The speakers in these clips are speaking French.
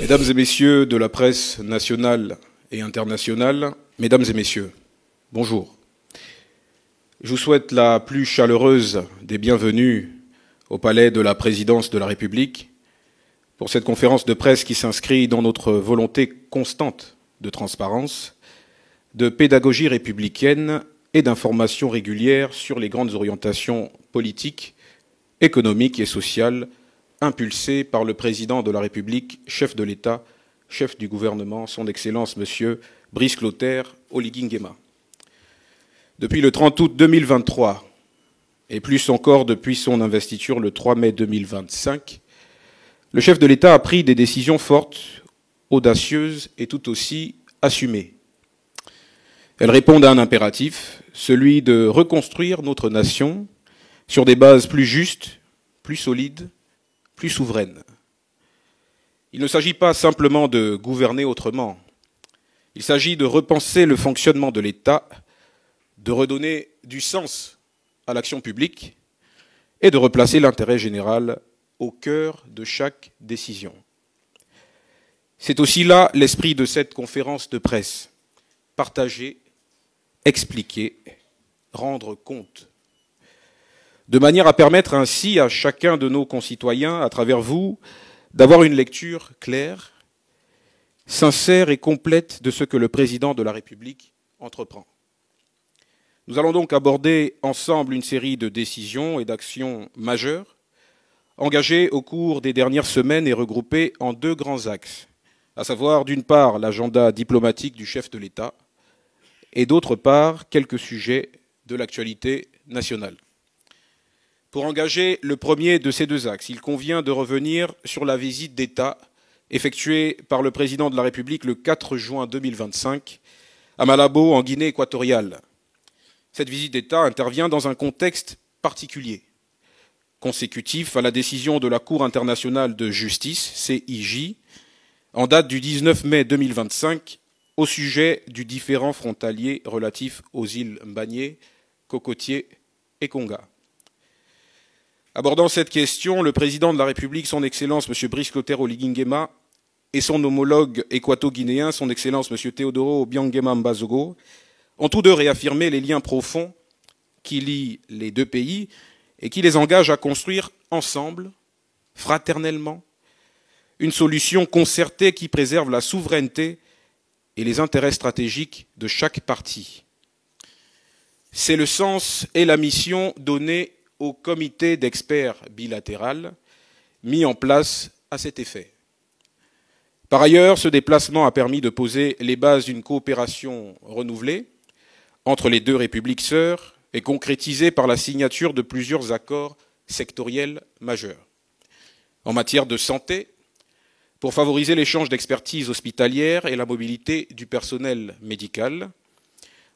Mesdames et messieurs de la presse nationale et internationale, mesdames et messieurs, bonjour. Je vous souhaite la plus chaleureuse des bienvenues au palais de la présidence de la République pour cette conférence de presse qui s'inscrit dans notre volonté constante de transparence, de pédagogie républicaine et d'information régulière sur les grandes orientations politiques, économiques et sociales impulsées par le président de la République, chef de l'État, chef du gouvernement, son Excellence Monsieur Brice Clotaire Oligui Nguema. Depuis le 30 août 2023, et plus encore depuis son investiture le 3 mai 2025, le chef de l'État a pris des décisions fortes, audacieuses et tout aussi assumées. Elles répondent à un impératif, celui de reconstruire notre nation sur des bases plus justes, plus solides, plus souveraines. Il ne s'agit pas simplement de gouverner autrement. Il s'agit de repenser le fonctionnement de l'État, de redonner du sens à l'action publique et de replacer l'intérêt général au cœur de chaque décision. C'est aussi là l'esprit de cette conférence de presse. Partager, expliquer, rendre compte. De manière à permettre ainsi à chacun de nos concitoyens, à travers vous, d'avoir une lecture claire, sincère et complète de ce que le président de la République entreprend. Nous allons donc aborder ensemble une série de décisions et d'actions majeures, engagées au cours des dernières semaines et regroupées en deux grands axes, à savoir d'une part l'agenda diplomatique du chef de l'État et d'autre part quelques sujets de l'actualité nationale. Pour engager le premier de ces deux axes, il convient de revenir sur la visite d'État effectuée par le président de la République le 4 juin 2025 à Malabo, en Guinée équatoriale. Cette visite d'État intervient dans un contexte particulier, consécutif à la décision de la Cour internationale de justice, CIJ, en date du 19 mai 2025, au sujet du différend frontalier relatif aux îles Mbagné, Cocotier et Konga. Abordant cette question, le président de la République, son Excellence M. Brice Clotaire Oligui Nguema, et son homologue équato-guinéen, son Excellence M. Teodoro Obiang Nguema Mbazogo, ont tous deux réaffirmé les liens profonds qui lient les deux pays et qui les engagent à construire ensemble, fraternellement, une solution concertée qui préserve la souveraineté et les intérêts stratégiques de chaque partie. C'est le sens et la mission donnée au comité d'experts bilatéral mis en place à cet effet. Par ailleurs, ce déplacement a permis de poser les bases d'une coopération renouvelée entre les deux républiques sœurs et concrétisée par la signature de plusieurs accords sectoriels majeurs. En matière de santé, pour favoriser l'échange d'expertise hospitalière et la mobilité du personnel médical,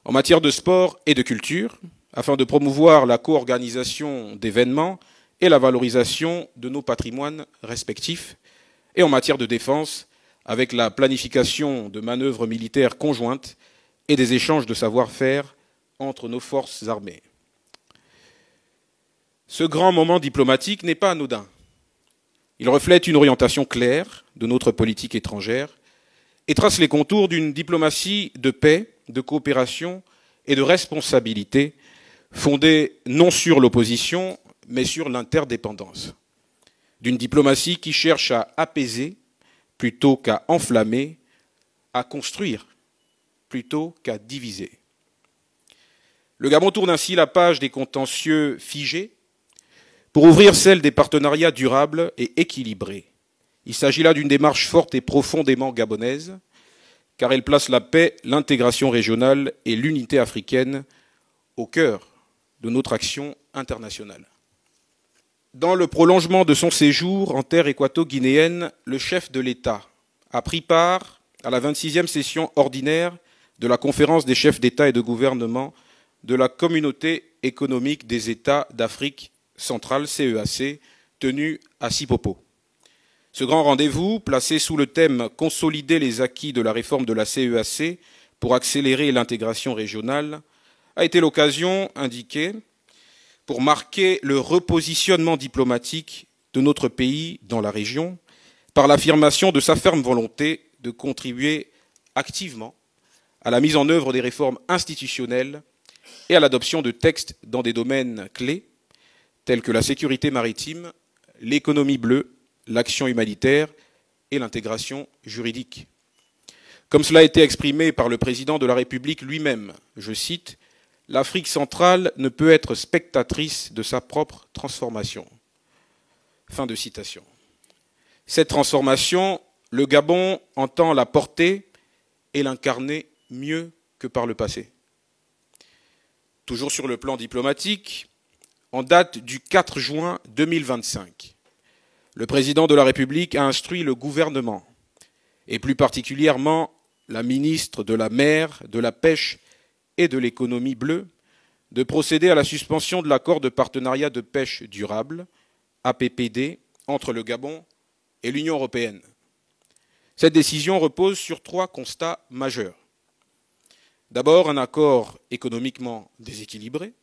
en matière de sport et de culture, afin de promouvoir la co-organisation d'événements et la valorisation de nos patrimoines respectifs, et en matière de défense, avec la planification de manœuvres militaires conjointes et des échanges de savoir-faire entre nos forces armées. Ce grand moment diplomatique n'est pas anodin. Il reflète une orientation claire de notre politique étrangère et trace les contours d'une diplomatie de paix, de coopération et de responsabilité fondée non sur l'opposition, mais sur l'interdépendance. D'une diplomatie qui cherche à apaiser plutôt qu'à enflammer, à construire plutôt qu'à diviser. Le Gabon tourne ainsi la page des contentieux figés pour ouvrir celle des partenariats durables et équilibrés. Il s'agit là d'une démarche forte et profondément gabonaise, car elle place la paix, l'intégration régionale et l'unité africaine au cœur de notre action internationale. Dans le prolongement de son séjour en terre équato-guinéenne, le chef de l'État a pris part à la 26e session ordinaire de la conférence des chefs d'État et de gouvernement de la Communauté économique des États d'Afrique centrale, CEAC, tenue à Sipopo. Ce grand rendez-vous, placé sous le thème « Consolider les acquis de la réforme de la CEAC pour accélérer l'intégration régionale », a été l'occasion indiquée pour marquer le repositionnement diplomatique de notre pays dans la région, par l'affirmation de sa ferme volonté de contribuer activement à la mise en œuvre des réformes institutionnelles et à l'adoption de textes dans des domaines clés tels que la sécurité maritime, l'économie bleue, l'action humanitaire et l'intégration juridique. Comme cela a été exprimé par le président de la République lui-même, je cite, « L'Afrique centrale ne peut être spectatrice de sa propre transformation ». Fin de citation. Cette transformation, le Gabon entend la porter et l'incarner mieux que par le passé. Toujours sur le plan diplomatique, en date du 4 juin 2025, le président de la République a instruit le gouvernement, et plus particulièrement la ministre de la Mer, de la Pêche et de l'économie bleue, de procéder à la suspension de l'accord de partenariat de pêche durable, APPD, entre le Gabon et l'Union européenne. Cette décision repose sur 3 constats majeurs. D'abord, un accord économiquement déséquilibré.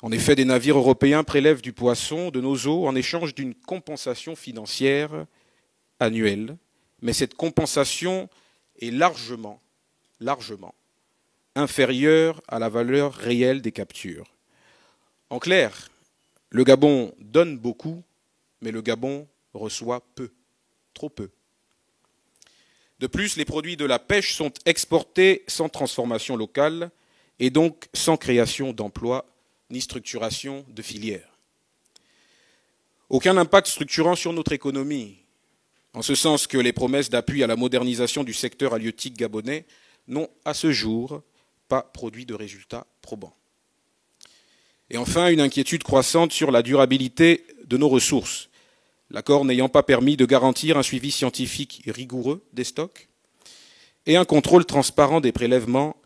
En effet, des navires européens prélèvent du poisson de nos eaux en échange d'une compensation financière annuelle, mais cette compensation est largement inférieure à la valeur réelle des captures. En clair, le Gabon donne beaucoup, mais le Gabon reçoit peu, trop peu. De plus, les produits de la pêche sont exportés sans transformation locale et donc sans création d'emplois ni structuration de filières. Aucun impact structurant sur notre économie, en ce sens que les promesses d'appui à la modernisation du secteur halieutique gabonais n'ont à ce jour pas produit de résultats probants. Et enfin, une inquiétude croissante sur la durabilité de nos ressources, l'accord n'ayant pas permis de garantir un suivi scientifique rigoureux des stocks et un contrôle transparent des prélèvements,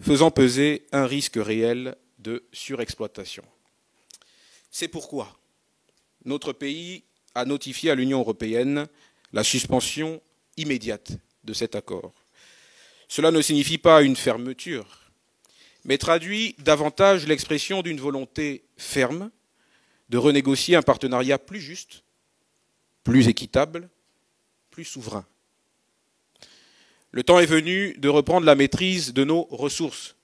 faisant peser un risque réel de surexploitation. C'est pourquoi notre pays a notifié à l'Union européenne la suspension immédiate de cet accord. Cela ne signifie pas une fermeture, mais traduit davantage l'expression d'une volonté ferme de renégocier un partenariat plus juste, plus équitable, plus souverain. Le temps est venu de reprendre la maîtrise de nos ressources,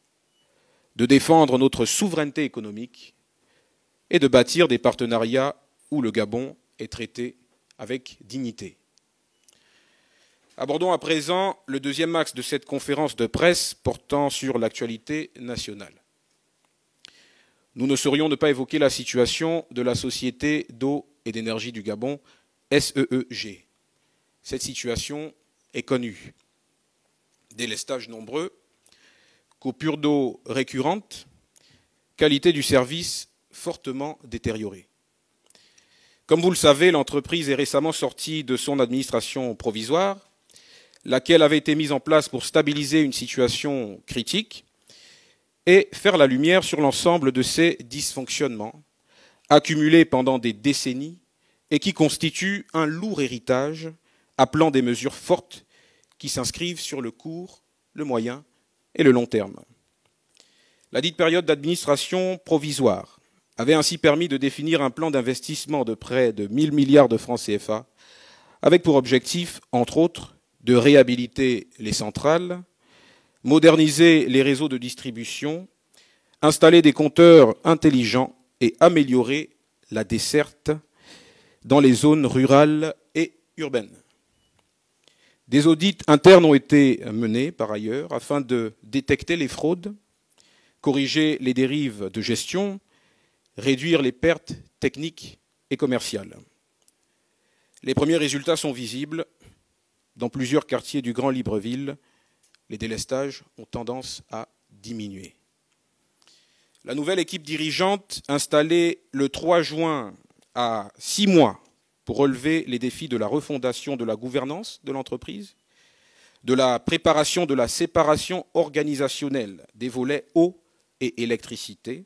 de défendre notre souveraineté économique et de bâtir des partenariats où le Gabon est traité avec dignité. Abordons à présent le deuxième axe de cette conférence de presse portant sur l'actualité nationale. Nous ne saurions ne pas évoquer la situation de la Société d'eau et d'énergie du Gabon, SEEG. Cette situation est connue. Délestages nombreux, coupures d'eau récurrentes, qualité du service fortement détériorée. Comme vous le savez, l'entreprise est récemment sortie de son administration provisoire, laquelle avait été mise en place pour stabiliser une situation critique et faire la lumière sur l'ensemble de ces dysfonctionnements accumulés pendant des décennies et qui constituent un lourd héritage appelant des mesures fortes qui s'inscrivent sur le court, le moyen et le long terme. La dite période d'administration provisoire avait ainsi permis de définir un plan d'investissement de près de 1 000 milliards de francs CFA, avec pour objectif, entre autres, de réhabiliter les centrales, moderniser les réseaux de distribution, installer des compteurs intelligents et améliorer la desserte dans les zones rurales et urbaines. Des audits internes ont été menés par ailleurs afin de détecter les fraudes, corriger les dérives de gestion, réduire les pertes techniques et commerciales. Les premiers résultats sont visibles. Dans plusieurs quartiers du Grand Libreville, les délestages ont tendance à diminuer. La nouvelle équipe dirigeante, installée le 3 juin à 6 mois pour relever les défis de la refondation de la gouvernance de l'entreprise, de la préparation de la séparation organisationnelle des volets eau et électricité,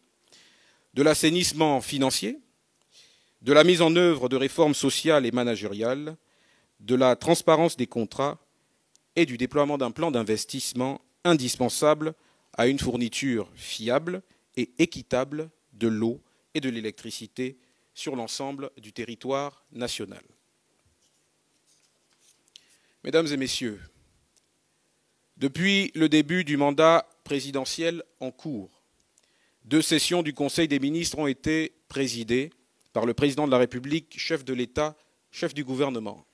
de l'assainissement financier, de la mise en œuvre de réformes sociales et managériales, de la transparence des contrats et du déploiement d'un plan d'investissement indispensable à une fourniture fiable et équitable de l'eau et de l'électricité sur l'ensemble du territoire national. Mesdames et messieurs, depuis le début du mandat présidentiel en cours, 2 sessions du Conseil des ministres ont été présidées par le président de la République, chef de l'État, chef du gouvernement.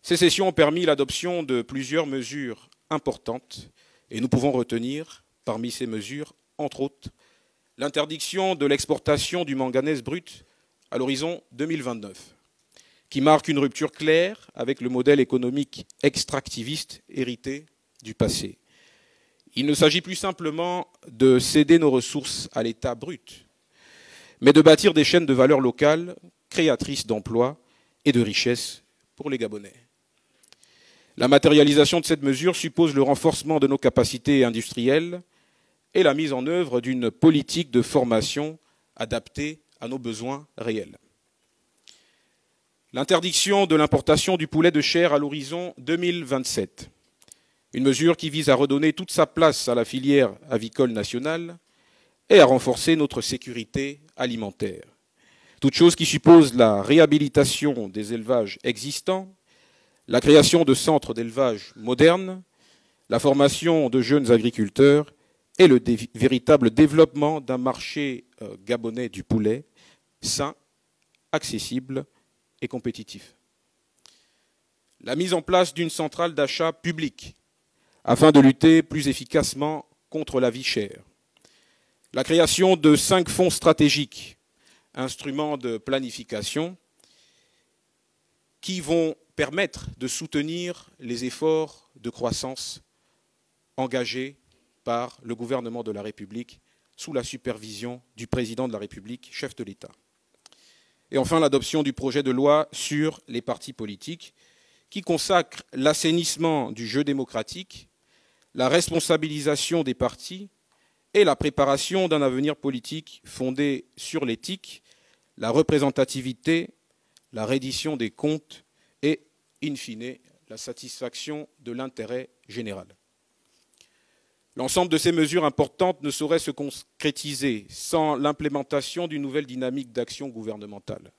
Ces sessions ont permis l'adoption de plusieurs mesures importantes et nous pouvons retenir, parmi ces mesures, entre autres, l'interdiction de l'exportation du manganèse brut à l'horizon 2029, qui marque une rupture claire avec le modèle économique extractiviste hérité du passé. Il ne s'agit plus simplement de céder nos ressources à l'État brut, mais de bâtir des chaînes de valeur locales, créatrices d'emplois et de richesses pour les Gabonais. La matérialisation de cette mesure suppose le renforcement de nos capacités industrielles et la mise en œuvre d'une politique de formation adaptée à nos besoins réels. L'interdiction de l'importation du poulet de chair à l'horizon 2027, une mesure qui vise à redonner toute sa place à la filière avicole nationale et à renforcer notre sécurité alimentaire. Toute chose qui suppose la réhabilitation des élevages existants, la création de centres d'élevage modernes, la formation de jeunes agriculteurs et le véritable développement d'un marché gabonais du poulet sain, accessible et compétitif. La mise en place d'une centrale d'achat publique afin de lutter plus efficacement contre la vie chère. La création de 5 fonds stratégiques, instruments de planification, qui vont permettre de soutenir les efforts de croissance engagés par le gouvernement de la République sous la supervision du président de la République, chef de l'État. Et enfin, l'adoption du projet de loi sur les partis politiques qui consacre l'assainissement du jeu démocratique, la responsabilisation des partis et la préparation d'un avenir politique fondé sur l'éthique, la représentativité, la reddition des comptes et, in fine, la satisfaction de l'intérêt général. L'ensemble de ces mesures importantes ne saurait se concrétiser sans l'implémentation d'une nouvelle dynamique d'action gouvernementale.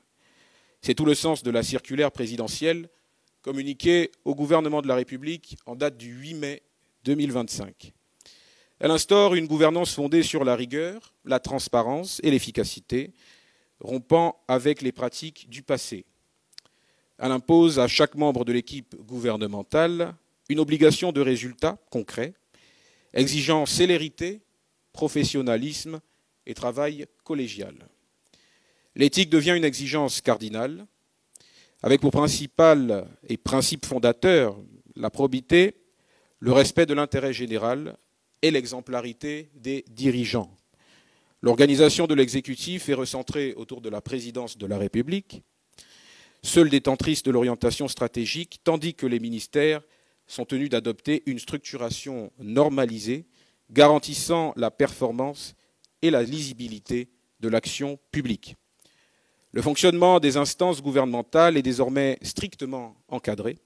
C'est tout le sens de la circulaire présidentielle communiquée au gouvernement de la République en date du 8 mai 2025. Elle instaure une gouvernance fondée sur la rigueur, la transparence et l'efficacité, rompant avec les pratiques du passé. Elle impose à chaque membre de l'équipe gouvernementale une obligation de résultats concrets, exigeant célérité, professionnalisme et travail collégial. L'éthique devient une exigence cardinale, avec pour principal et principe fondateur la probité, le respect de l'intérêt général et l'exemplarité des dirigeants. L'organisation de l'exécutif est recentrée autour de la présidence de la République, seule détentrice de l'orientation stratégique, tandis que les ministères sont tenus d'adopter une structuration normalisée, garantissant la performance et la lisibilité de l'action publique. Le fonctionnement des instances gouvernementales est désormais strictement encadré,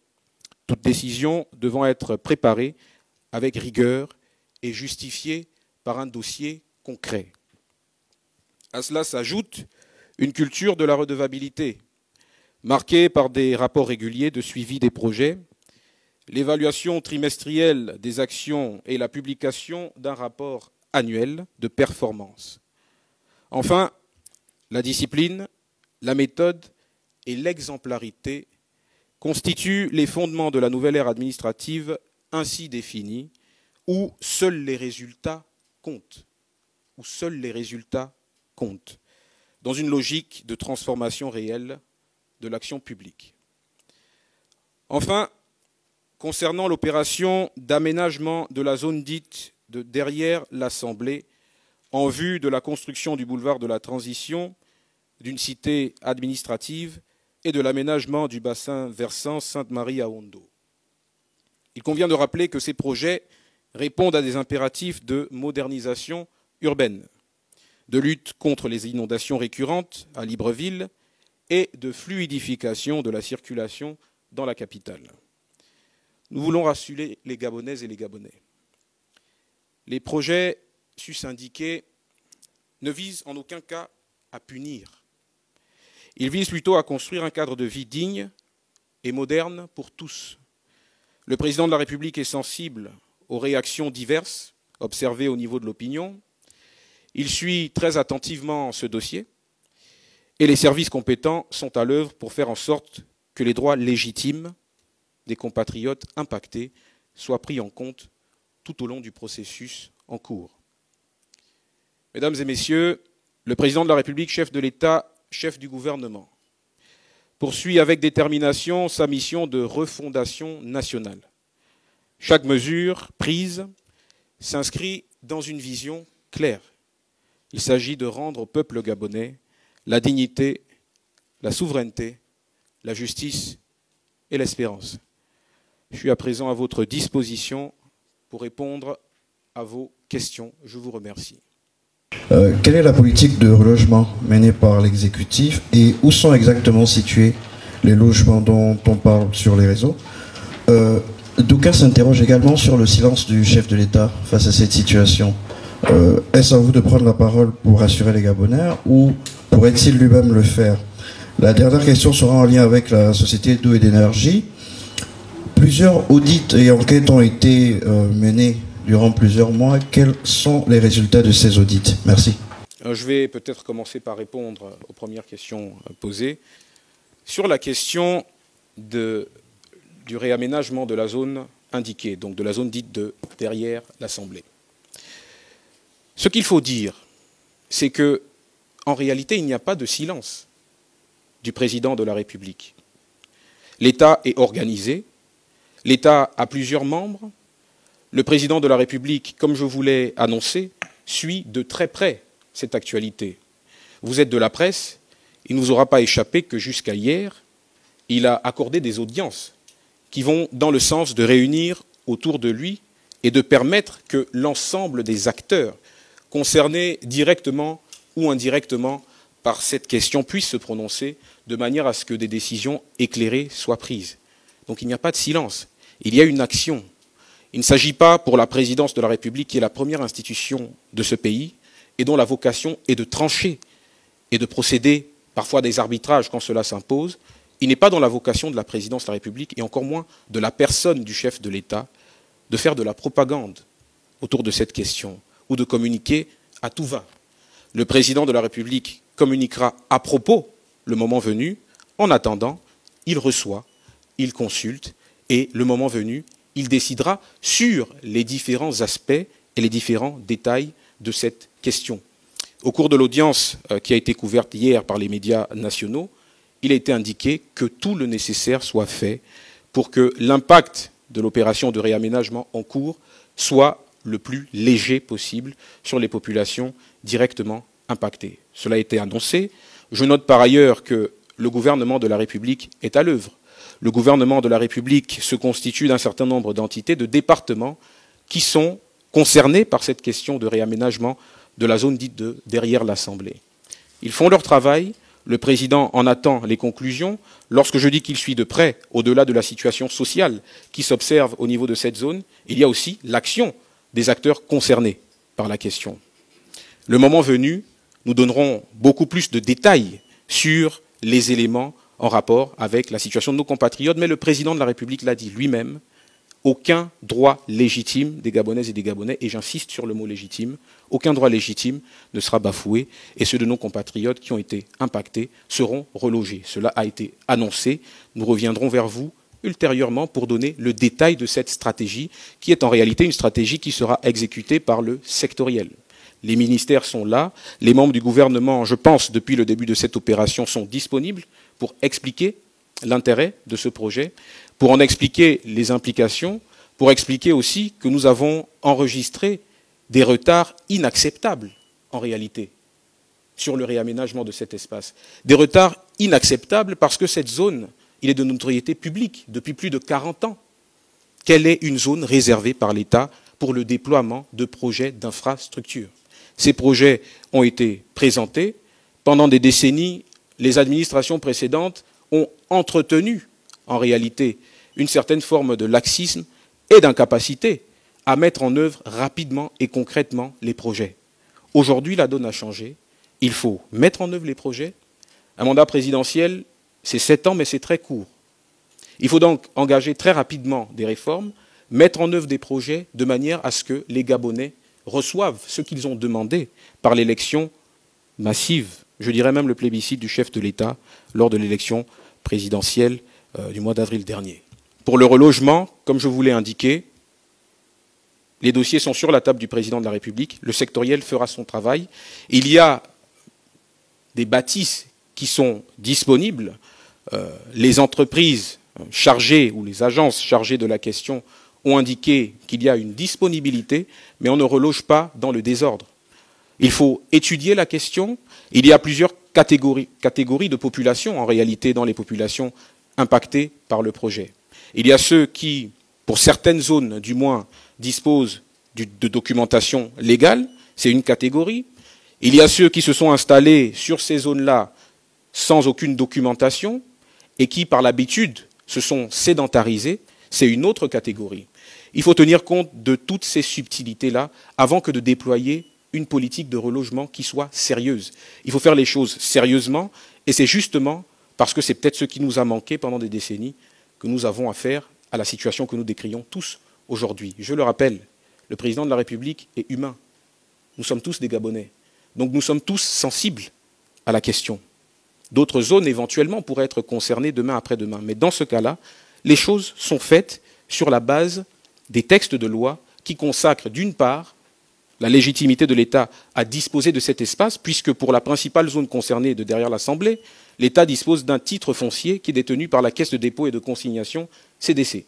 toute décision devant être préparée avec rigueur et justifiée par un dossier concret. À cela s'ajoute une culture de la redevabilité, marquée par des rapports réguliers de suivi des projets, l'évaluation trimestrielle des actions et la publication d'un rapport annuel de performance. Enfin, la discipline, la méthode et l'exemplarité constituent les fondements de la nouvelle ère administrative ainsi définie, où seuls les résultats comptent, dans une logique de transformation réelle de l'action publique. Enfin, concernant l'opération d'aménagement de la zone dite de derrière l'Assemblée, en vue de la construction du boulevard de la Transition, d'une cité administrative et de l'aménagement du bassin versant Sainte-Marie à Ondo. Il convient de rappeler que ces projets répondent à des impératifs de modernisation urbaine, de lutte contre les inondations récurrentes à Libreville et de fluidification de la circulation dans la capitale. Nous voulons rassurer les Gabonaises et les Gabonais. Les projets sus-indiqués ne visent en aucun cas à punir. Ils visent plutôt à construire un cadre de vie digne et moderne pour tous, Le président de la République est sensible aux réactions diverses observées au niveau de l'opinion. Il suit très attentivement ce dossier et les services compétents sont à l'œuvre pour faire en sorte que les droits légitimes des compatriotes impactés soient pris en compte tout au long du processus en cours. Mesdames et messieurs, le président de la République, chef de l'État, chef du gouvernement, poursuit avec détermination sa mission de refondation nationale. Chaque mesure prise s'inscrit dans une vision claire. Il s'agit de rendre au peuple gabonais la dignité, la souveraineté, la justice et l'espérance. Je suis à présent à votre disposition pour répondre à vos questions. Je vous remercie. Quelle est la politique de relogement menée par l'exécutif et où sont exactement situés les logements dont on parle sur les réseaux? D'aucuns s'interroge également sur le silence du chef de l'État face à cette situation. Est-ce à vous de prendre la parole pour rassurer les Gabonais ou pourrait-il lui-même le faire? La dernière question sera en lien avec la société d'eau et d'énergie. Plusieurs audits et enquêtes ont été menés durant plusieurs mois. Quels sont les résultats de ces audits? Merci. Je vais peut-être commencer par répondre aux premières questions posées. Sur la question du réaménagement de la zone indiquée, donc de la zone dite de derrière l'Assemblée. Ce qu'il faut dire, c'est que, en réalité, il n'y a pas de silence du président de la République. L'État est organisé, l'État a plusieurs membres. Le président de la République, comme je vous l'ai annoncé, suit de très près cette actualité. Vous êtes de la presse, il ne vous aura pas échappé que jusqu'à hier, il a accordé des audiences qui vont dans le sens de réunir autour de lui et de permettre que l'ensemble des acteurs concernés directement ou indirectement par cette question puissent se prononcer de manière à ce que des décisions éclairées soient prises. Donc il n'y a pas de silence, il y a une action. Il ne s'agit pas pour la présidence de la République, qui est la première institution de ce pays et dont la vocation est de trancher et de procéder parfois à des arbitrages quand cela s'impose. Il n'est pas dans la vocation de la présidence de la République et encore moins de la personne du chef de l'État de faire de la propagande autour de cette question ou de communiquer à tout va. Le président de la République communiquera à propos le moment venu. En attendant, il reçoit, il consulte et le moment venu, il décidera sur les différents aspects et les différents détails de cette question. Au cours de l'audience qui a été couverte hier par les médias nationaux, il a été indiqué que tout le nécessaire soit fait pour que l'impact de l'opération de réaménagement en cours soit le plus léger possible sur les populations directement impactées. Cela a été annoncé. Je note par ailleurs que le gouvernement de la République est à l'œuvre. Le gouvernement de la République se constitue d'un certain nombre d'entités, de départements qui sont concernés par cette question de réaménagement de la zone dite de derrière l'Assemblée. Ils font leur travail, le président en attend les conclusions. Lorsque je dis qu'il suit de près, au-delà de la situation sociale qui s'observe au niveau de cette zone, il y a aussi l'action des acteurs concernés par la question. Le moment venu, nous donnerons beaucoup plus de détails sur les éléments en rapport avec la situation de nos compatriotes, mais le président de la République l'a dit lui-même, aucun droit légitime des Gabonaises et des Gabonais, et j'insiste sur le mot légitime, aucun droit légitime ne sera bafoué, et ceux de nos compatriotes qui ont été impactés seront relogés. Cela a été annoncé, nous reviendrons vers vous ultérieurement pour donner le détail de cette stratégie, qui est en réalité une stratégie qui sera exécutée par le sectoriel. Les ministères sont là, les membres du gouvernement, je pense, depuis le début de cette opération, sont disponibles pour expliquer l'intérêt de ce projet, pour en expliquer les implications, pour expliquer aussi que nous avons enregistré des retards inacceptables, en réalité, sur le réaménagement de cet espace. Des retards inacceptables parce que cette zone, il est de notoriété publique depuis plus de 40 ans qu'elle est une zone réservée par l'État pour le déploiement de projets d'infrastructures. Ces projets ont été présentés. Pendant des décennies, les administrations précédentes ont entretenu, en réalité, une certaine forme de laxisme et d'incapacité à mettre en œuvre rapidement et concrètement les projets. Aujourd'hui, la donne a changé. Il faut mettre en œuvre les projets. Un mandat présidentiel, c'est 7 ans, mais c'est très court. Il faut donc engager très rapidement des réformes, mettre en œuvre des projets de manière à ce que les Gabonais reçoivent ce qu'ils ont demandé par l'élection massive, je dirais même le plébiscite du chef de l'État lors de l'élection présidentielle du mois d'avril dernier. Pour le relogement, comme je vous l'ai indiqué, les dossiers sont sur la table du président de la République, le sectoriel fera son travail. Il y a des bâtisses qui sont disponibles, les entreprises chargées ou les agences chargées de la question ont indiqué qu'il y a une disponibilité, mais on ne reloge pas dans le désordre. Il faut étudier la question. Il y a plusieurs catégories de populations, en réalité, dans les populations impactées par le projet. Il y a ceux qui, pour certaines zones du moins, disposent de documentation légale, c'est une catégorie. Il y a ceux qui se sont installés sur ces zones-là sans aucune documentation et qui, par l'habitude, se sont sédentarisés, c'est une autre catégorie. Il faut tenir compte de toutes ces subtilités-là avant que de déployer une politique de relogement qui soit sérieuse. Il faut faire les choses sérieusement et c'est justement parce que c'est peut-être ce qui nous a manqué pendant des décennies que nous avons affaire à la situation que nous décrions tous aujourd'hui. Je le rappelle, le président de la République est humain. Nous sommes tous des Gabonais. Donc nous sommes tous sensibles à la question. D'autres zones éventuellement pourraient être concernées demain après-demain. Mais dans ce cas-là, les choses sont faites sur la base des textes de loi qui consacrent d'une part la légitimité de l'État à disposer de cet espace, puisque pour la principale zone concernée de derrière l'Assemblée, l'État dispose d'un titre foncier qui est détenu par la Caisse de dépôt et de consignation CDC.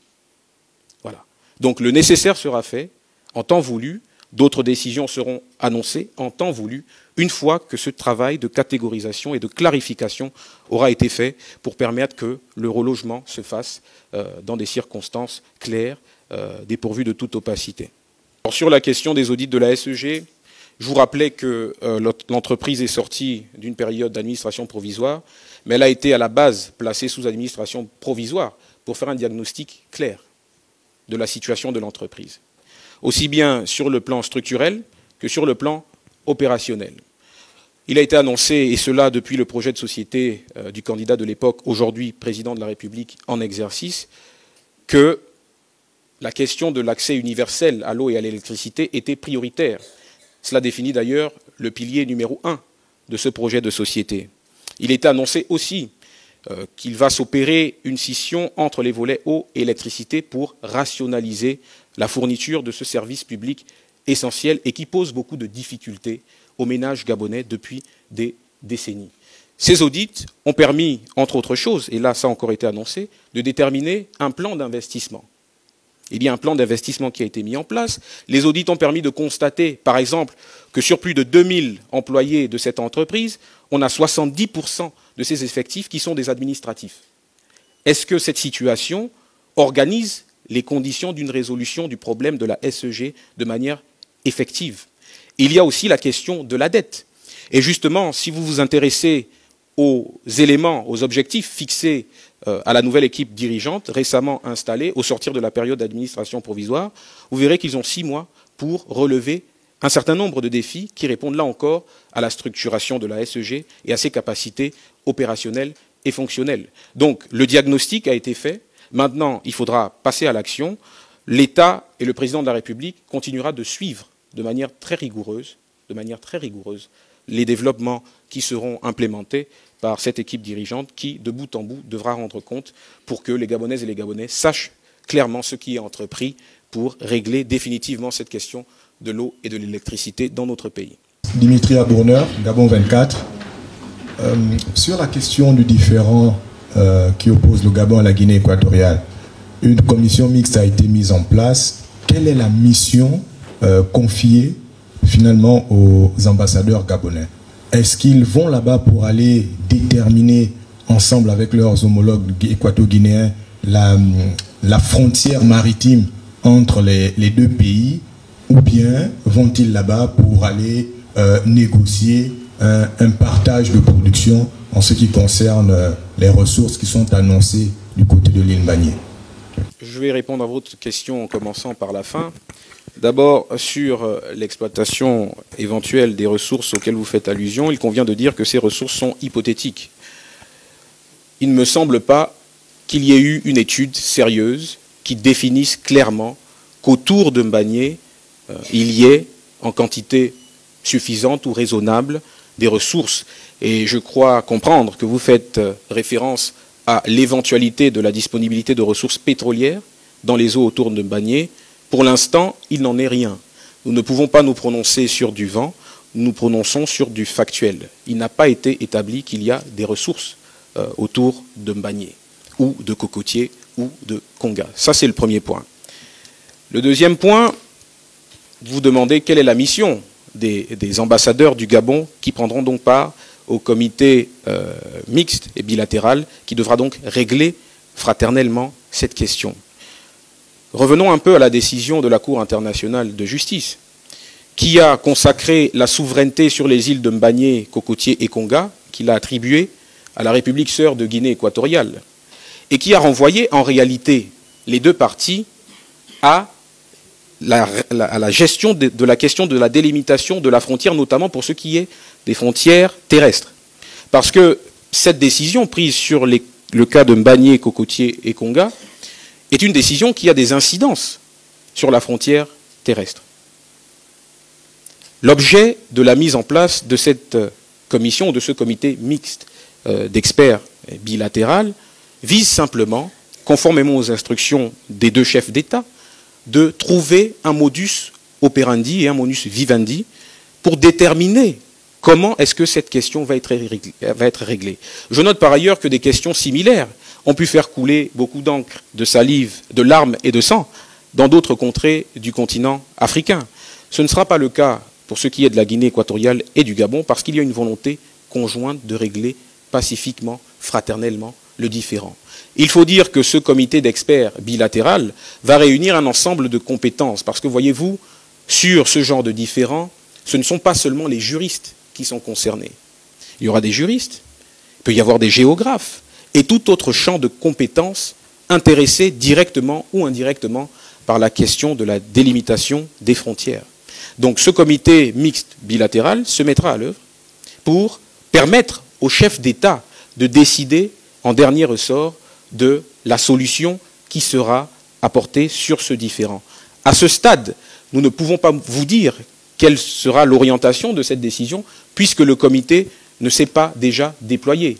Voilà. Donc le nécessaire sera fait en temps voulu, d'autres décisions seront annoncées en temps voulu, une fois que ce travail de catégorisation et de clarification aura été fait pour permettre que le relogement se fasse dans des circonstances claires, dépourvues de toute opacité. Alors, sur la question des audits de la SEG, je vous rappelais que l'entreprise est sortie d'une période d'administration provisoire, mais elle a été à la base placée sous administration provisoire pour faire un diagnostic clair de la situation de l'entreprise, aussi bien sur le plan structurel que sur le plan opérationnel. Il a été annoncé, et cela depuis le projet de société du candidat de l'époque, aujourd'hui président de la République en exercice, que la question de l'accès universel à l'eau et à l'électricité était prioritaire. Cela définit d'ailleurs le pilier numéro 1 de ce projet de société. Il était annoncé aussi qu'il va s'opérer une scission entre les volets eau et électricité pour rationaliser la fourniture de ce service public essentiel et qui pose beaucoup de difficultés aux ménages gabonais depuis des décennies. Ces audits ont permis, entre autres choses, et là ça a encore été annoncé, de déterminer un plan d'investissement. Il y a un plan d'investissement qui a été mis en place. Les audits ont permis de constater, par exemple, que sur plus de 2000 employés de cette entreprise, on a 70% de ces effectifs qui sont des administratifs. Est-ce que cette situation organise les conditions d'une résolution du problème de la SEG de manière effective? Il y a aussi la question de la dette. Et justement, si vous vous intéressez aux éléments, aux objectifs fixés à la nouvelle équipe dirigeante récemment installée au sortir de la période d'administration provisoire, vous verrez qu'ils ont 6 mois pour relever un certain nombre de défis qui répondent là encore à la structuration de la SEG et à ses capacités opérationnelles et fonctionnelles. Donc le diagnostic a été fait, maintenant il faudra passer à l'action. L'État et le président de la République continuera de suivre de manière très rigoureuse les développements qui seront implémentés par cette équipe dirigeante qui, de bout en bout, devra rendre compte pour que les Gabonaises et les Gabonais sachent clairement ce qui est entrepris pour régler définitivement cette question de l'eau et de l'électricité dans notre pays. Dimitri Abourneur, Gabon 24. Sur la question du différend qui oppose le Gabon à la Guinée équatoriale, une commission mixte a été mise en place. Quelle est la mission confiée finalement aux ambassadeurs gabonais? Est-ce qu'ils vont là-bas pour aller déterminer ensemble avec leurs homologues équato-guinéens la frontière maritime entre les deux pays, ou bien vont-ils là-bas pour aller négocier un partage de production en ce qui concerne les ressources qui sont annoncées du côté de l'île Mbagné? Je vais répondre à votre question en commençant par la fin. D'abord, sur l'exploitation éventuelle des ressources auxquelles vous faites allusion, il convient de dire que ces ressources sont hypothétiques. Il ne me semble pas qu'il y ait eu une étude sérieuse qui définisse clairement qu'autour de Mbagné, il y ait en quantité suffisante ou raisonnable des ressources. Et je crois comprendre que vous faites référence à l'éventualité de la disponibilité de ressources pétrolières dans les eaux autour de Mbagné. Pour l'instant, il n'en est rien. Nous ne pouvons pas nous prononcer sur du vent, nous nous prononçons sur du factuel. Il n'a pas été établi qu'il y a des ressources autour de Mbagné, ou de cocotiers, ou de Konga. Ça, c'est le premier point. Le deuxième point, vous demandez quelle est la mission des ambassadeurs du Gabon qui prendront donc part au comité mixte et bilatéral qui devra donc régler fraternellement cette question. Revenons un peu à la décision de la Cour internationale de justice qui a consacré la souveraineté sur les îles de Mbagné, Cocotier et Konga, qu'il a attribuée à la République sœur de Guinée équatoriale et qui a renvoyé en réalité les deux parties à la gestion de la question de la délimitation de la frontière, notamment pour ce qui est des frontières terrestres. Parce que cette décision prise sur le cas de Mbagné, Cocotier et Konga est une décision qui a des incidences sur la frontière terrestre. L'objet de la mise en place de cette commission, de ce comité mixte d'experts bilatéral, vise simplement, conformément aux instructions des deux chefs d'État, de trouver un modus operandi et un modus vivendi pour déterminer comment est-ce que cette question va être réglée. Je note par ailleurs que des questions similaires ont pu faire couler beaucoup d'encre, de salive, de larmes et de sang dans d'autres contrées du continent africain. Ce ne sera pas le cas pour ce qui est de la Guinée équatoriale et du Gabon, parce qu'il y a une volonté conjointe de régler pacifiquement, fraternellement, le différend. Il faut dire que ce comité d'experts bilatéral va réunir un ensemble de compétences, parce que voyez-vous, sur ce genre de différend, ce ne sont pas seulement les juristes qui sont concernés. Il y aura des juristes, il peut y avoir des géographes, et tout autre champ de compétences intéressés directement ou indirectement par la question de la délimitation des frontières. Donc ce comité mixte bilatéral se mettra à l'œuvre pour permettre aux chefs d'État de décider en dernier ressort de la solution qui sera apportée sur ce différend. À ce stade, nous ne pouvons pas vous dire quelle sera l'orientation de cette décision, puisque le comité ne s'est pas déjà déployé.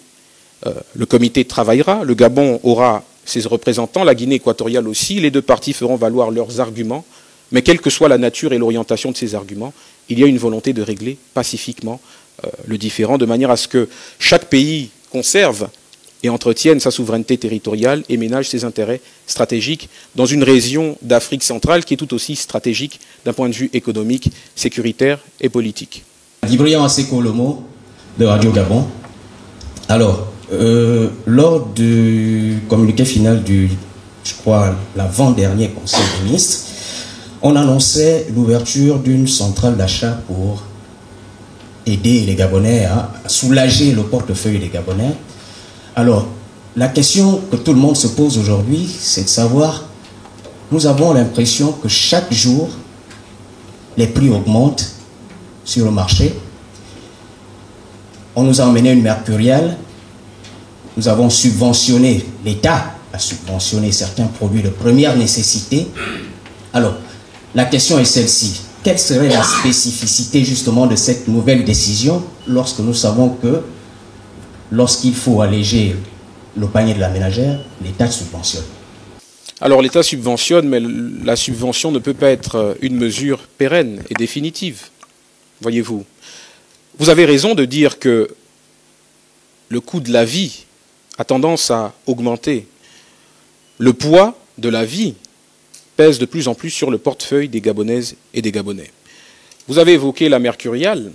Le comité travaillera, le Gabon aura ses représentants, la Guinée équatoriale aussi, les deux parties feront valoir leurs arguments, mais quelle que soit la nature et l'orientation de ces arguments, il y a une volonté de régler pacifiquement le différend, de manière à ce que chaque pays conserve et entretienne sa souveraineté territoriale et ménage ses intérêts stratégiques dans une région d'Afrique centrale qui est tout aussi stratégique d'un point de vue économique, sécuritaire et politique. Guibrian Aseko-Lomo de Radio Gabon. Alors, lors du communiqué final du, je crois, l'avant-dernier Conseil des ministres, on annonçait l'ouverture d'une centrale d'achat pour aider les Gabonais à soulager le portefeuille des Gabonais. Alors, la question que tout le monde se pose aujourd'hui, c'est de savoir, nous avons l'impression que chaque jour, les prix augmentent sur le marché. On nous a emmené une mercuriale, nous avons subventionné, l'État a subventionné certains produits de première nécessité. Alors, la question est celle-ci. Quelle serait la spécificité justement de cette nouvelle décision lorsque nous savons que lorsqu'il faut alléger le panier de la ménagère, l'État subventionne? Alors l'État subventionne, mais la subvention ne peut pas être une mesure pérenne et définitive, voyez-vous. Vous avez raison de dire que le coût de la vie a tendance à augmenter. Le poids de la vie pèse de plus en plus sur le portefeuille des Gabonaises et des Gabonais. Vous avez évoqué la mercuriale.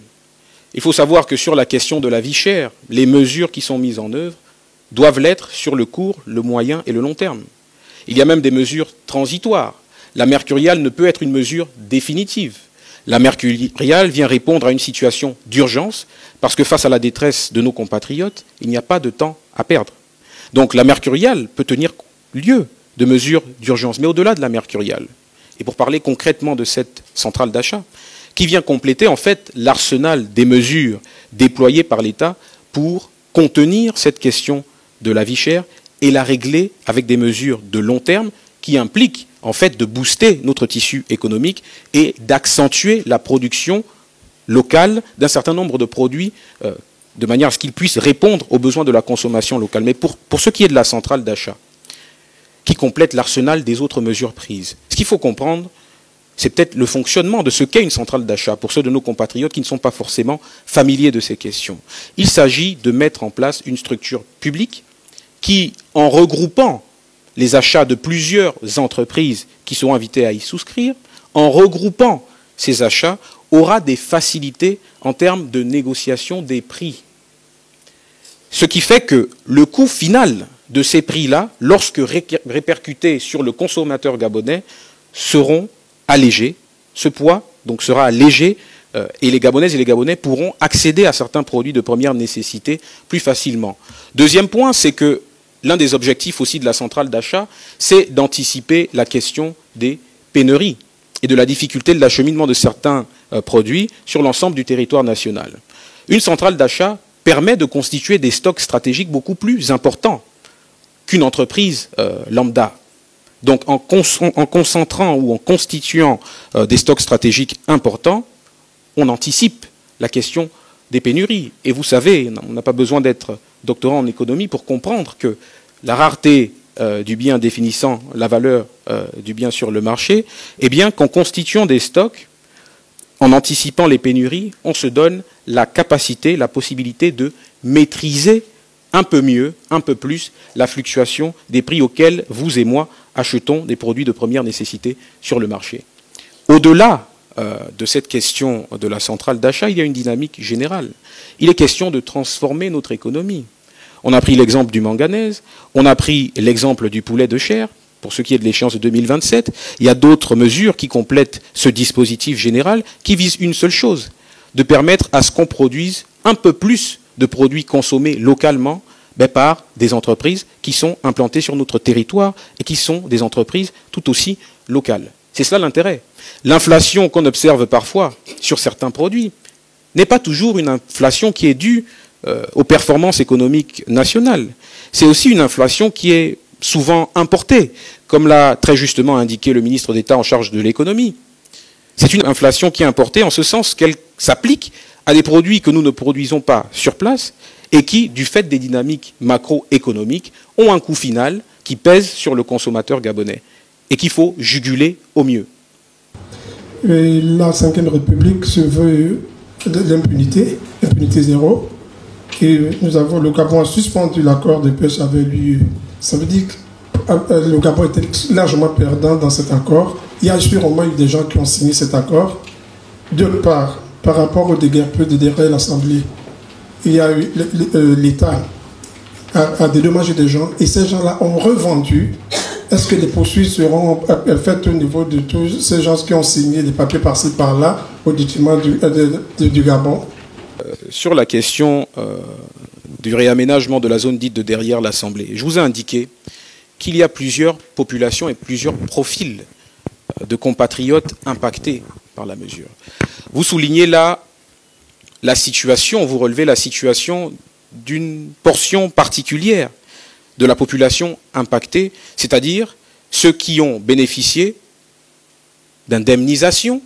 Il faut savoir que sur la question de la vie chère, les mesures qui sont mises en œuvre doivent l'être sur le court, le moyen et le long terme. Il y a même des mesures transitoires. La mercuriale ne peut être une mesure définitive. La mercuriale vient répondre à une situation d'urgence parce que face à la détresse de nos compatriotes, il n'y a pas de temps à perdre. Donc la mercuriale peut tenir lieu de mesures d'urgence, mais au-delà de la mercuriale. Et pour parler concrètement de cette centrale d'achat, qui vient compléter en fait l'arsenal des mesures déployées par l'État pour contenir cette question de la vie chère et la régler avec des mesures de long terme qui impliquent en fait de booster notre tissu économique et d'accentuer la production locale d'un certain nombre de produits de manière à ce qu'ils puissent répondre aux besoins de la consommation locale. Mais pour ce qui est de la centrale d'achat, qui complète l'arsenal des autres mesures prises, ce qu'il faut comprendre, c'est peut-être le fonctionnement de ce qu'est une centrale d'achat pour ceux de nos compatriotes qui ne sont pas forcément familiers de ces questions. Il s'agit de mettre en place une structure publique qui, en regroupant les achats de plusieurs entreprises qui seront invitées à y souscrire, en regroupant ces achats, aura des facilités en termes de négociation des prix. Ce qui fait que le coût final de ces prix-là, lorsque répercutés sur le consommateur gabonais, seront allégés. Ce poids donc sera allégé et les Gabonaises et les Gabonais pourront accéder à certains produits de première nécessité plus facilement. Deuxième point, c'est que l'un des objectifs aussi de la centrale d'achat, c'est d'anticiper la question des pénuries et de la difficulté de l'acheminement de certains produits sur l'ensemble du territoire national. Une centrale d'achat permet de constituer des stocks stratégiques beaucoup plus importants qu'une entreprise lambda. Donc en concentrant ou en constituant des stocks stratégiques importants, on anticipe la question des pénuries. Et vous savez, on n'a pas besoin d'être doctorant en économie pour comprendre que la rareté du bien définissant la valeur du bien sur le marché, eh bien qu'en constituant des stocks, en anticipant les pénuries, on se donne la capacité, la possibilité de maîtriser un peu mieux, un peu plus, la fluctuation des prix auxquels vous et moi achetons des produits de première nécessité sur le marché. Au-delà de cette question de la centrale d'achat, il y a une dynamique générale. Il est question de transformer notre économie. On a pris l'exemple du manganèse, on a pris l'exemple du poulet de chair, pour ce qui est de l'échéance de 2027. Il y a d'autres mesures qui complètent ce dispositif général qui vise une seule chose, de permettre à ce qu'on produise un peu plus de produits consommés localement par des entreprises qui sont implantées sur notre territoire et qui sont des entreprises tout aussi locales. C'est cela l'intérêt. L'inflation qu'on observe parfois sur certains produits n'est pas toujours une inflation qui est due aux performances économiques nationales. C'est aussi une inflation qui est souvent importée, comme l'a très justement indiqué le ministre d'État en charge de l'économie. C'est une inflation qui est importée en ce sens qu'elle s'applique à des produits que nous ne produisons pas sur place et qui, du fait des dynamiques macroéconomiques, ont un coût final qui pèse sur le consommateur gabonais et qu'il faut juguler au mieux. Et la Ve République se veut l'impunité, impunité zéro. Et le Gabon a suspendu l'accord de pêche avec l'UE. Ça veut dire que le Gabon était largement perdant dans cet accord. Il y a sûrement eu des gens qui ont signé cet accord. De part, par rapport au déguerpeux de derrière l'Assemblée, il y a eu l'État a dédommagé des gens et ces gens-là ont revendu. Est-ce que les poursuites seront faites au niveau de tous ces gens qui ont signé des papiers par-ci par-là au détriment du Gabon? Sur la question du réaménagement de la zone dite de derrière l'Assemblée, je vous ai indiqué qu'il y a plusieurs populations et plusieurs profils de compatriotes impactés par la mesure. Vous soulignez là la situation, vous relevez la situation d'une portion particulière de la population impactée, c'est-à-dire ceux qui ont bénéficié d'indemnisation,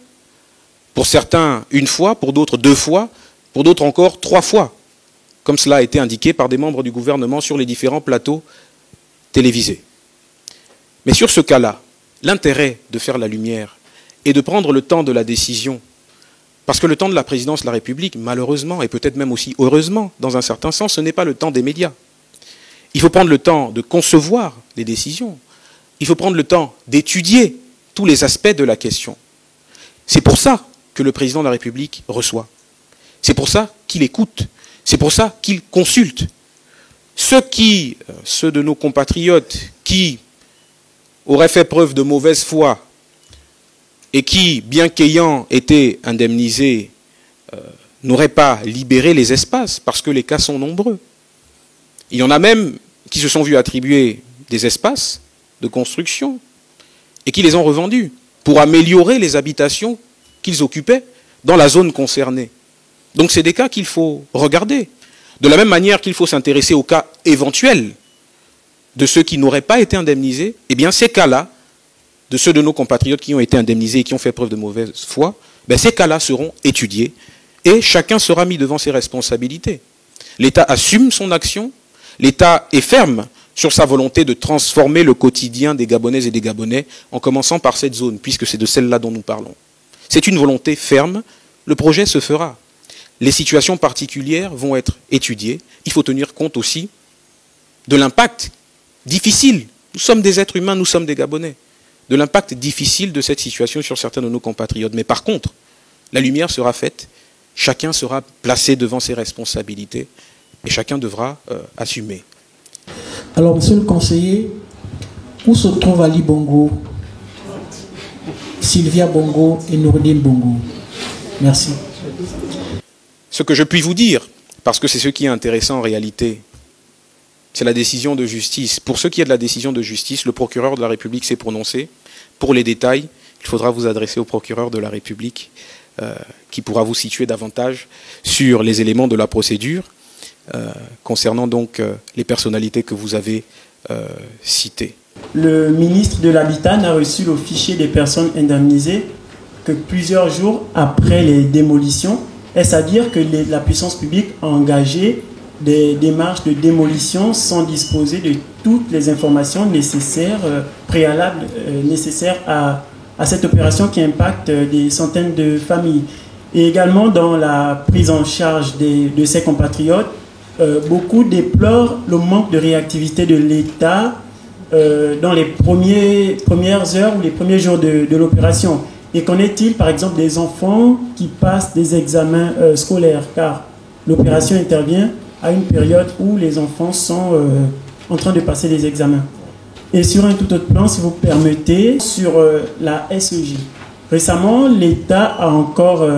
pour certains une fois, pour d'autres 2 fois, pour d'autres encore 3 fois, comme cela a été indiqué par des membres du gouvernement sur les différents plateaux télévisés. Mais sur ce cas-là, l'intérêt de faire la lumière et de prendre le temps de la décision, parce que le temps de la présidence de la République, malheureusement, et peut-être même aussi heureusement, dans un certain sens, ce n'est pas le temps des médias. Il faut prendre le temps de concevoir les décisions. Il faut prendre le temps d'étudier tous les aspects de la question. C'est pour ça que le président de la République reçoit. C'est pour ça qu'il écoute. C'est pour ça qu'il consulte. Ceux de nos compatriotes qui auraient fait preuve de mauvaise foi et qui, bien qu'ayant été indemnisés, n'auraient pas libéré les espaces parce que les cas sont nombreux. Il y en a même qui se sont vus attribuer des espaces de construction et qui les ont revendus pour améliorer les habitations qu'ils occupaient dans la zone concernée. Donc c'est des cas qu'il faut regarder. De la même manière qu'il faut s'intéresser aux cas éventuels de ceux qui n'auraient pas été indemnisés, eh bien ces cas-là, de ceux de nos compatriotes qui ont été indemnisés et qui ont fait preuve de mauvaise foi, ben ces cas-là seront étudiés et chacun sera mis devant ses responsabilités. L'État assume son action, l'État est ferme sur sa volonté de transformer le quotidien des Gabonaises et des Gabonais, en commençant par cette zone, puisque c'est de celle-là dont nous parlons. C'est une volonté ferme, le projet se fera. Les situations particulières vont être étudiées. Il faut tenir compte aussi de l'impact difficile. Nous sommes des êtres humains, nous sommes des Gabonais. De l'impact difficile de cette situation sur certains de nos compatriotes. Mais par contre, la lumière sera faite, chacun sera placé devant ses responsabilités et chacun devra assumer. Alors, monsieur le conseiller, où se trouve Ali Bongo, Sylvia Bongo et Nourdine Bongo? Merci. Ce que je puis vous dire, parce que c'est ce qui est intéressant en réalité, c'est la décision de justice. Pour ce qui est de la décision de justice, le procureur de la République s'est prononcé. Pour les détails, il faudra vous adresser au procureur de la République qui pourra vous situer davantage sur les éléments de la procédure concernant donc les personnalités que vous avez citées. Le ministre de l'Habitat n'a reçu le fichier des personnes indemnisées que plusieurs jours après les démolitions. Est-ce à dire que la puissance publique a engagé des démarches de démolition sans disposer de toutes les informations nécessaires, préalables, nécessaires à cette opération qui impacte des centaines de familles? Et également dans la prise en charge de ces compatriotes, beaucoup déplorent le manque de réactivité de l'État dans les premières heures ou les premiers jours de l'opération. Et qu'en est-il, par exemple, des enfants qui passent des examens scolaires? Car l'opération intervient à une période où les enfants sont en train de passer des examens. Et sur un tout autre plan, si vous permettez, sur la SEJ. Récemment, l'État a encore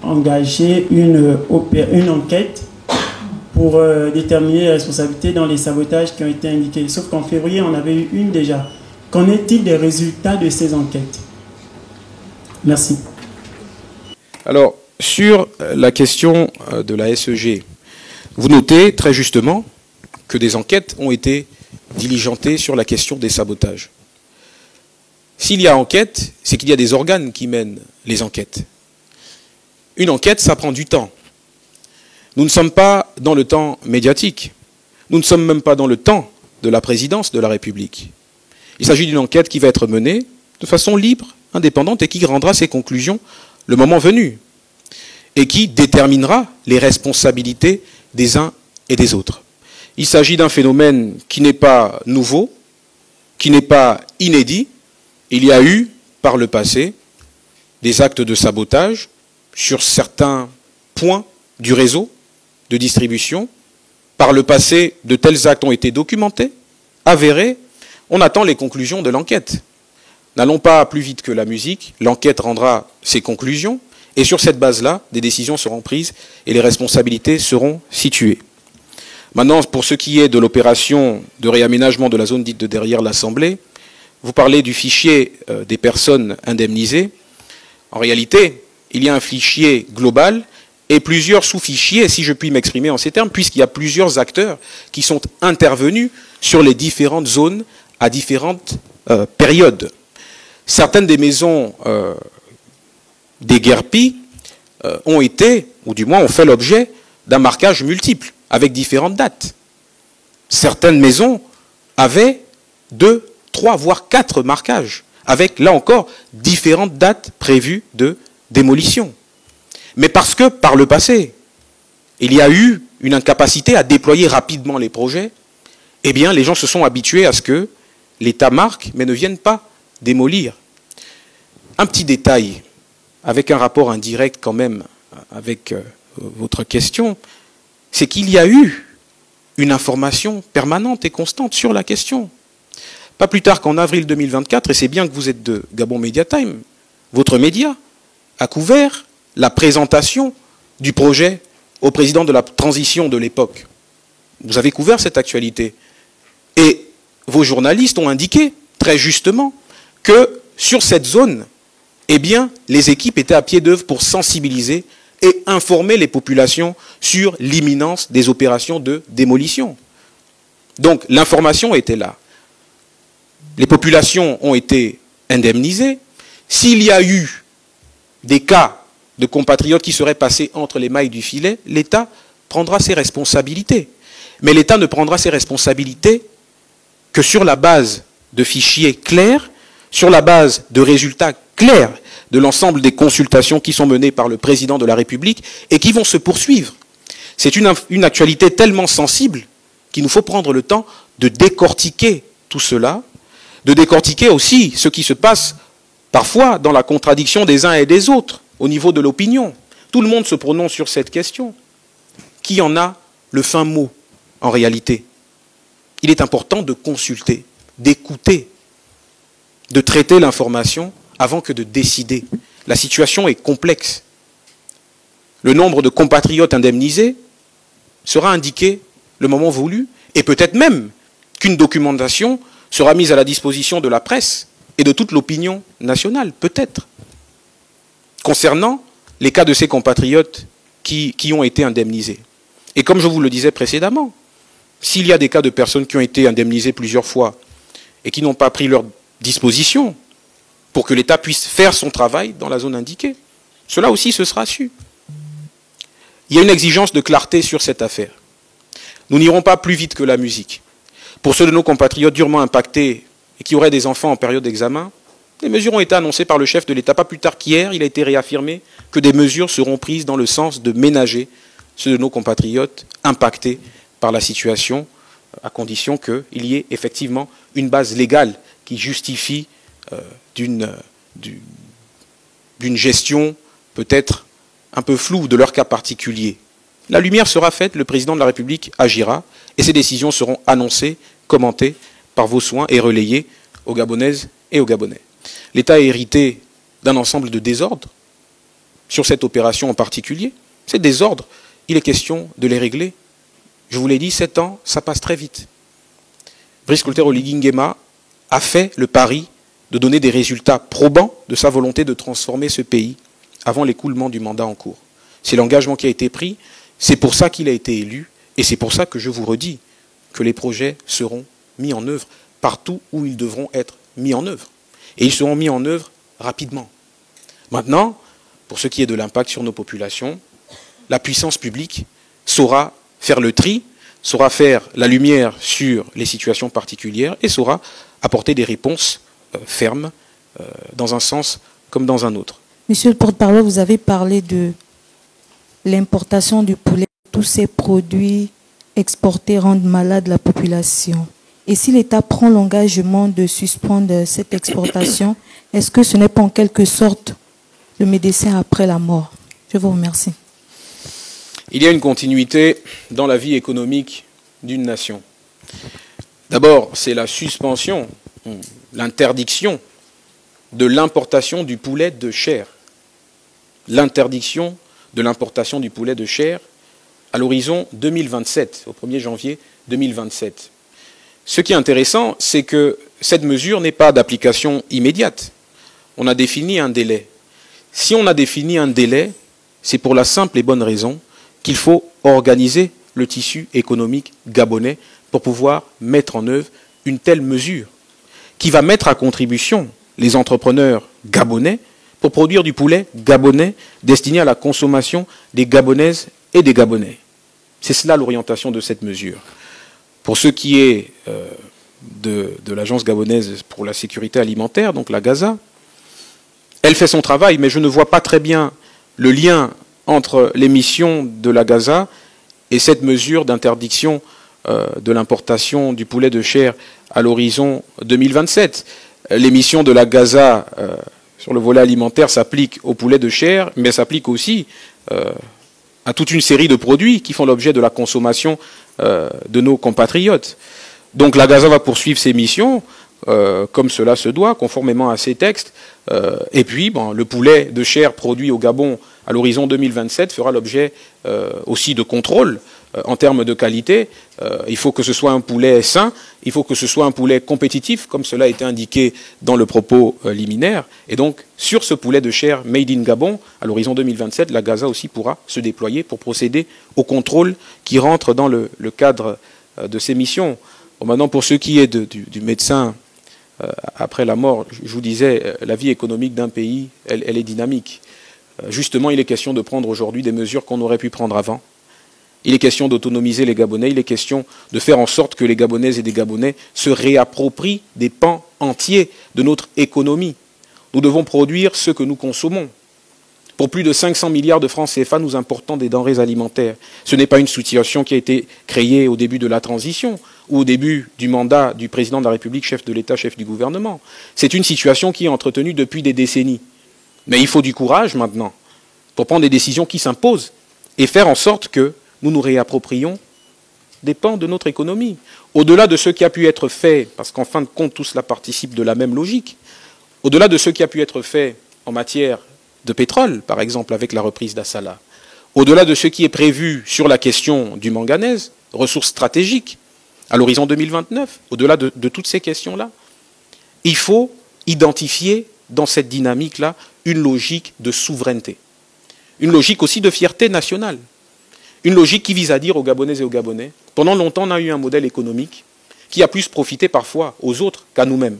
engagé une enquête pour déterminer les responsabilités dans les sabotages qui ont été indiqués. Sauf qu'en février, on avait eu une déjà. Qu'en est-il des résultats de ces enquêtes? Merci. Alors, sur la question de la SEG, vous notez très justement que des enquêtes ont été diligentées sur la question des sabotages. S'il y a enquête, c'est qu'il y a des organes qui mènent les enquêtes. Une enquête, ça prend du temps. Nous ne sommes pas dans le temps médiatique. Nous ne sommes même pas dans le temps de la présidence de la République. Il s'agit d'une enquête qui va être menée de façon libre, indépendante, et qui rendra ses conclusions le moment venu, et qui déterminera les responsabilités des uns et des autres. Il s'agit d'un phénomène qui n'est pas nouveau, qui n'est pas inédit. Il y a eu, par le passé, des actes de sabotage sur certains points du réseau de distribution. Par le passé, de tels actes ont été documentés, avérés. On attend les conclusions de l'enquête. N'allons pas plus vite que la musique, l'enquête rendra ses conclusions, et sur cette base-là, des décisions seront prises et les responsabilités seront situées. Maintenant, pour ce qui est de l'opération de réaménagement de la zone dite de derrière l'Assemblée, vous parlez du fichier des personnes indemnisées. En réalité, il y a un fichier global et plusieurs sous-fichiers, si je puis m'exprimer en ces termes, puisqu'il y a plusieurs acteurs qui sont intervenus sur les différentes zones à différentes périodes. Certaines des maisons déguerpies ont été, ou du moins ont fait l'objet d'un marquage multiple, avec différentes dates. Certaines maisons avaient 2, 3, voire 4 marquages, avec, là encore, différentes dates prévues de démolition. Mais parce que, par le passé, il y a eu une incapacité à déployer rapidement les projets, eh bien, les gens se sont habitués à ce que l'État marque, mais ne vienne pas démolir. Un petit détail, avec un rapport indirect quand même avec votre question, c'est qu'il y a eu une information permanente et constante sur la question. Pas plus tard qu'en avril 2024, et c'est bien que vous êtes de Gabon Media Time, votre média a couvert la présentation du projet au président de la transition de l'époque. Vous avez couvert cette actualité. Et vos journalistes ont indiqué, très justement, que sur cette zone, eh bien, les équipes étaient à pied d'œuvre pour sensibiliser et informer les populations sur l'imminence des opérations de démolition. Donc l'information était là. Les populations ont été indemnisées. S'il y a eu des cas de compatriotes qui seraient passés entre les mailles du filet, l'État prendra ses responsabilités. Mais l'État ne prendra ses responsabilités que sur la base de fichiers clairs, sur la base de résultats clairs de l'ensemble des consultations qui sont menées par le président de la République et qui vont se poursuivre. C'est une actualité tellement sensible qu'il nous faut prendre le temps de décortiquer tout cela, de décortiquer aussi ce qui se passe parfois dans la contradiction des uns et des autres au niveau de l'opinion. Tout le monde se prononce sur cette question. Qui en a le fin mot en réalité? Il est important de consulter, d'écouter, de traiter l'information avant que de décider. La situation est complexe. Le nombre de compatriotes indemnisés sera indiqué le moment voulu, et peut-être même qu'une documentation sera mise à la disposition de la presse et de toute l'opinion nationale, peut-être, concernant les cas de ces compatriotes qui ont été indemnisés. Et comme je vous le disais précédemment, s'il y a des cas de personnes qui ont été indemnisées plusieurs fois et qui n'ont pas pris leur disposition pour que l'État puisse faire son travail dans la zone indiquée, cela aussi ce sera su. Il y a une exigence de clarté sur cette affaire. Nous n'irons pas plus vite que la musique. Pour ceux de nos compatriotes durement impactés et qui auraient des enfants en période d'examen, des mesures ont été annoncées par le chef de l'État. Pas plus tard qu'hier, il a été réaffirmé que des mesures seront prises dans le sens de ménager ceux de nos compatriotes impactés par la situation, à condition qu'il y ait effectivement une base légale qui justifie d'une gestion peut-être un peu floue de leur cas particulier. La lumière sera faite, le président de la République agira, et ces décisions seront annoncées, commentées par vos soins et relayées aux Gabonaises et aux Gabonais. L'État a hérité d'un ensemble de désordres sur cette opération en particulier. Ces désordres, il est question de les régler. Je vous l'ai dit, 7 ans, ça passe très vite. Brice Clotaire Oligui Nguema a fait le pari de donner des résultats probants de sa volonté de transformer ce pays avant l'écoulement du mandat en cours. C'est l'engagement qui a été pris, c'est pour ça qu'il a été élu, et c'est pour ça que je vous redis que les projets seront mis en œuvre partout où ils devront être mis en œuvre. Et ils seront mis en œuvre rapidement. Maintenant, pour ce qui est de l'impact sur nos populations, la puissance publique saura faire le tri, saura faire la lumière sur les situations particulières et saura apporter des réponses fermes dans un sens comme dans un autre. Monsieur le porte-parole, vous avez parlé de l'importation du poulet. Tous ces produits exportés rendent malade la population. Et si l'État prend l'engagement de suspendre cette exportation, est-ce que ce n'est pas en quelque sorte le médecin après la mort? Je vous remercie. Il y a une continuité dans la vie économique d'une nation. D'abord, c'est la suspension, l'interdiction de l'importation du poulet de chair. L'interdiction de l'importation du poulet de chair à l'horizon 2027, au 1er janvier 2027. Ce qui est intéressant, c'est que cette mesure n'est pas d'application immédiate. On a défini un délai. Si on a défini un délai, c'est pour la simple et bonne raison qu'il faut organiser le tissu économique gabonais pour pouvoir mettre en œuvre une telle mesure qui va mettre à contribution les entrepreneurs gabonais pour produire du poulet gabonais destiné à la consommation des Gabonaises et des Gabonais. C'est cela l'orientation de cette mesure. Pour ce qui est de l'Agence gabonaise pour la sécurité alimentaire, donc la GAZA, elle fait son travail, mais je ne vois pas très bien le lien entre les missions de la GAZA et cette mesure d'interdiction de l'importation du poulet de chair à l'horizon 2027. Les missions de la GAZA sur le volet alimentaire s'appliquent au poulet de chair, mais s'appliquent aussi à toute une série de produits qui font l'objet de la consommation de nos compatriotes. Donc la GAZA va poursuivre ses missions comme cela se doit, conformément à ces textes. Et puis, le poulet de chair produit au Gabon à l'horizon 2027 fera l'objet aussi de contrôles en termes de qualité. Il faut que ce soit un poulet sain, il faut que ce soit un poulet compétitif, comme cela a été indiqué dans le propos liminaire. Et donc, sur ce poulet de chair made in Gabon, à l'horizon 2027, la GAZA aussi pourra se déployer pour procéder aux contrôles qui rentrent dans le cadre de ces missions. Bon, maintenant, pour ce qui est du médecin après la mort, je vous disais, la vie économique d'un pays, elle est dynamique. Justement, il est question de prendre aujourd'hui des mesures qu'on aurait pu prendre avant. Il est question d'autonomiser les Gabonais, il est question de faire en sorte que les Gabonaises et des Gabonais se réapproprient des pans entiers de notre économie. Nous devons produire ce que nous consommons. Pour plus de 500 milliards de francs CFA, nous importons des denrées alimentaires. Ce n'est pas une situation qui a été créée au début de la transition ou au début du mandat du président de la République, chef de l'État, chef du gouvernement. C'est une situation qui est entretenue depuis des décennies. Mais il faut du courage maintenant pour prendre des décisions qui s'imposent et faire en sorte que nous nous réapproprions des pans de notre économie. Au-delà de ce qui a pu être fait, parce qu'en fin de compte, tout cela participe de la même logique, au-delà de ce qui a pu être fait en matière de pétrole, par exemple, avec la reprise d'Assala, au-delà de ce qui est prévu sur la question du manganèse, ressource stratégique, à l'horizon 2029, au-delà de toutes ces questions-là, il faut identifier dans cette dynamique-là une logique de souveraineté, une logique aussi de fierté nationale, une logique qui vise à dire aux Gabonaises et aux Gabonais, pendant longtemps on a eu un modèle économique qui a plus profité parfois aux autres qu'à nous-mêmes.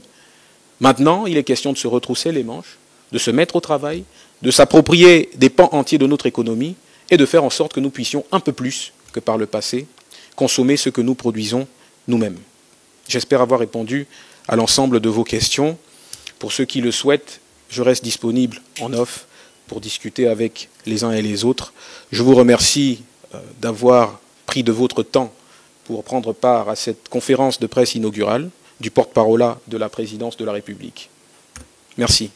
Maintenant, il est question de se retrousser les manches, de se mettre au travail, de s'approprier des pans entiers de notre économie et de faire en sorte que nous puissions un peu plus que par le passé consommer ce que nous produisons nous-mêmes. J'espère avoir répondu à l'ensemble de vos questions. Pour ceux qui le souhaitent, je reste disponible en off pour discuter avec les uns et les autres. Je vous remercie d'avoir pris de votre temps pour prendre part à cette conférence de presse inaugurale du porte-parole de la présidence de la République. Merci.